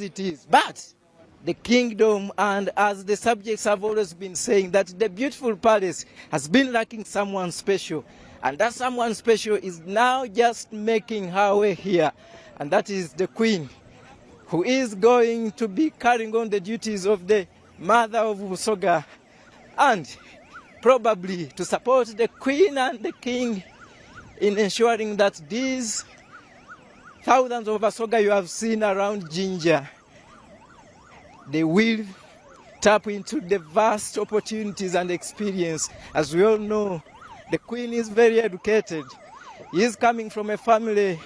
it is. But the kingdom, and as the subjects have always been saying, that the beautiful palace has been lacking someone special. And that someone special is now just making her way here. And that is the queen, who is going to be carrying on the duties of the mother of Busoga, and probably to support the queen and the king in ensuring that these thousands of Busoga you have seen around Jinja, they will tap into the vast opportunities and experience. As we all know, the queen is very educated. He is coming from a family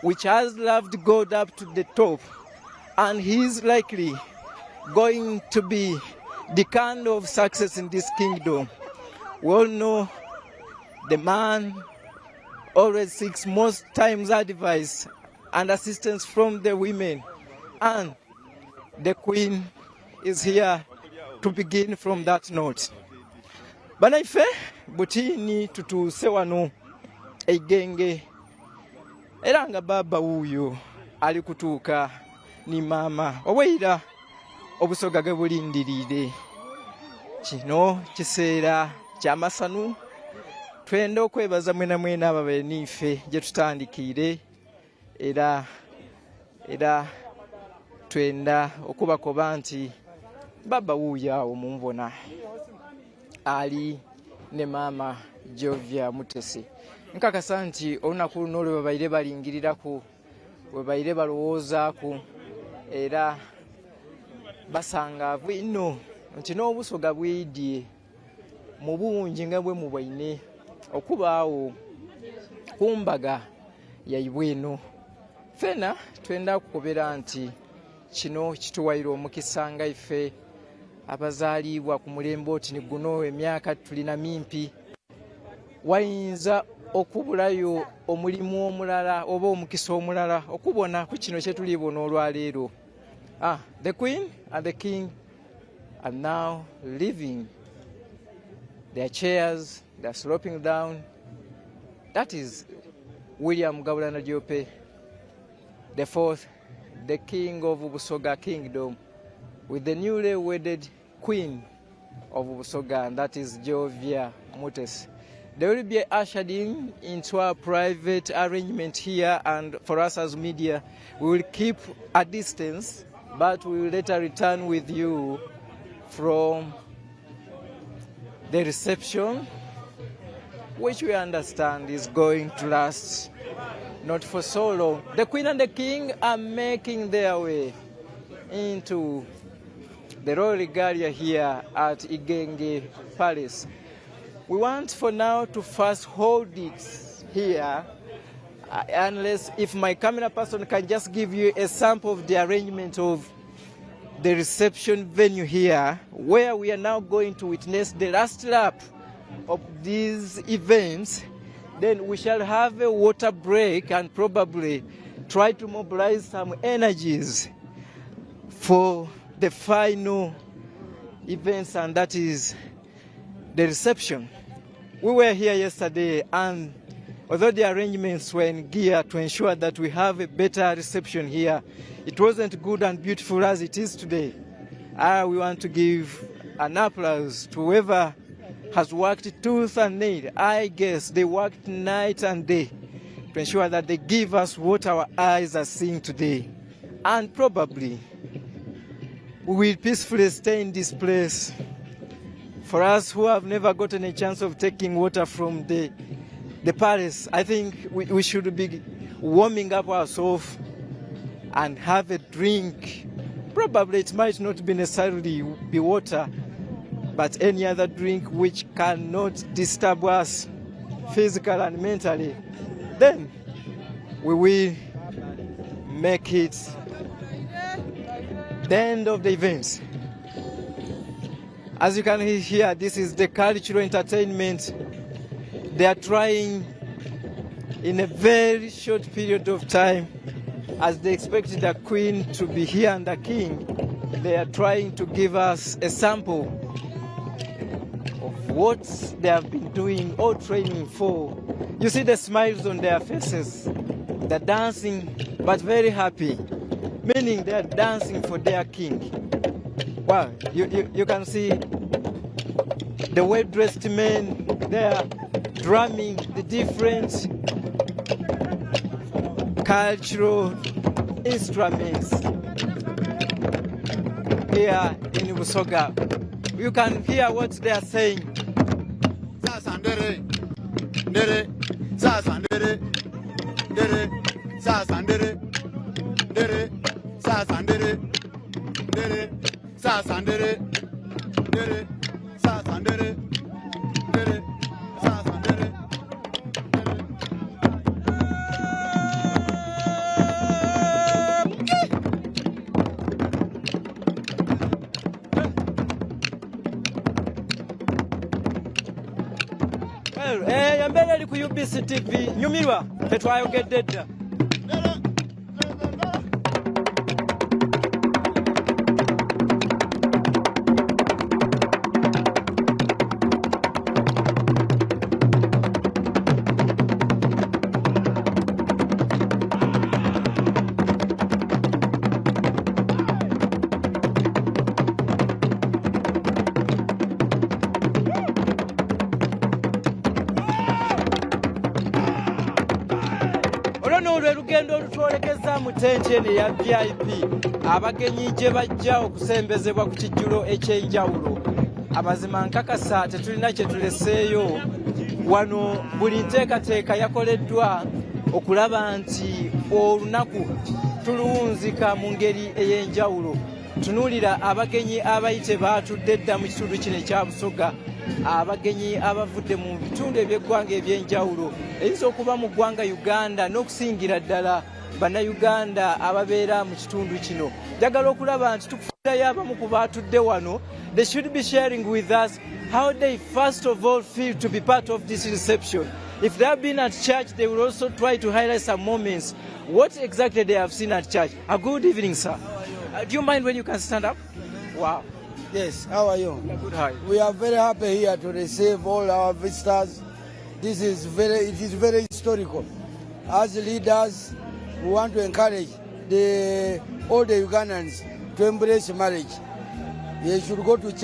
which has loved God up to the top, and he is likely going to be the kind of success in this kingdom. We all know the man always seeks most times advice and assistance from the women, and the queen is here to begin from that note. Banaife butini tutuuse wano Igenge, era nga baba wuyo ali kutuuka ni mama waweira obusoga ge bulindirire. Kino kiseera kyamasanu, twenda okwebaza mwena mwena ababeere niife gye tutandikire, era twenda okubakoba nti baba wuuyo awo mumubona ali ne mama Jovia Mutesi. Nkakasa nti olunaku luno lwe babaire balingirirako, bwe babaire balowoozaako, era basangaavu ino nti n'obusoga bwidye mu bungi nga bwe mubwaine okubaawo ku mbaga yaibwe eno. Fena twenda kukobera nti kino kituwaire omukisa nga ife abazaalibwa ku mulembe oti ni guno emyaka tulina mimpi, wayinza okubulayo omulimu omulala oba omukisa omulala okubona ku kino kye tulibona olwaleero. The queen and the king are now leaving their chairs, they're sloping down. That is William Gabulana Diope, the fourth, the king of Busoga Kingdom, with the newly wedded queen of Busoga, and that is Jovia Mutesi. They will be ushered into a private arrangement here, and for us as media, we will keep a distance, but we will later return with you from the reception, which we understand is going to last not for so long. The queen and the king are making their way into the royal regalia here at Igenge Palace. We want for now to first hold it here, unless if my camera person can just give you a sample of the arrangement of the reception venue here, where we are now going to witness the last lap of these events. Then we shall have a water break and probably try to mobilize some energies for the final events, and that is the reception. We were here yesterday, and although the arrangements were in gear to ensure that we have a better reception here, it wasn't good and beautiful as it is today. We want to give an applause to whoever has worked tooth and nail. I guess they worked night and day to ensure that they give us what our eyes are seeing today. And probably we will peacefully stay in this place. For us who have never gotten a chance of taking water from the palace, I think we should be warming up ourselves and have a drink. Probably it might not be necessarily be water, but any other drink which cannot disturb us physically and mentally. Then we will make it the end of the events. As you can hear, this is the cultural entertainment. They are trying in a very short period of time, as they expected the queen to be here and the king, they are trying to give us a sample of what they have been doing or training for. You see the smiles on their faces. They're dancing, but very happy. meaning they are dancing for their king. Wow, you can see the well-dressed men, they are drumming the different cultural instruments here in Busoga. You can hear what they are saying. Sasandere, dere, sasandere, dere, sasandere, dere, sasandere, dere, sasandere, dere, sasandere, dere, sasandere. Yambere ali ku UBC TV nyumirwa tetwayogedde dda. Lugendo olutwolekeza mu tenti eno eya VIP abagenyi gye bajja okusembezebwa ku kijjulo ekyenjawulo. Amazima nkakasa tetulina kye tuleseeyo wano. Buli nteekateeka yakoleddwa okulaba nti olunaku tuluwunzika mu ngeri ey'enjawulo. Tunuulira abagenyi abayite baatudde dda mu kitundu kino ekya Busoga, abagenyi abavudde mu bitundu eby'eggwanga eby'enjawulo eyinza okuba mu ggwanga Uganda n'okusingira ddala bannayuganda ababeera mu kitundu kino. Njagala okulaba nti tukufunirayo abamu ku baatudde wano. They should be sharing with us how they first of all feel to be part of this reception. If they have been at church, they will also try to highlight some moments, what exactly they have seen at church. A good evening, sir. Do you mind when you can stand up? Wow. Yes, how are you? Good, hi. We are very happy here to receive all our visitors. It is very historical. As leaders, we want to encourage all the Ugandans to embrace marriage. They should go to church.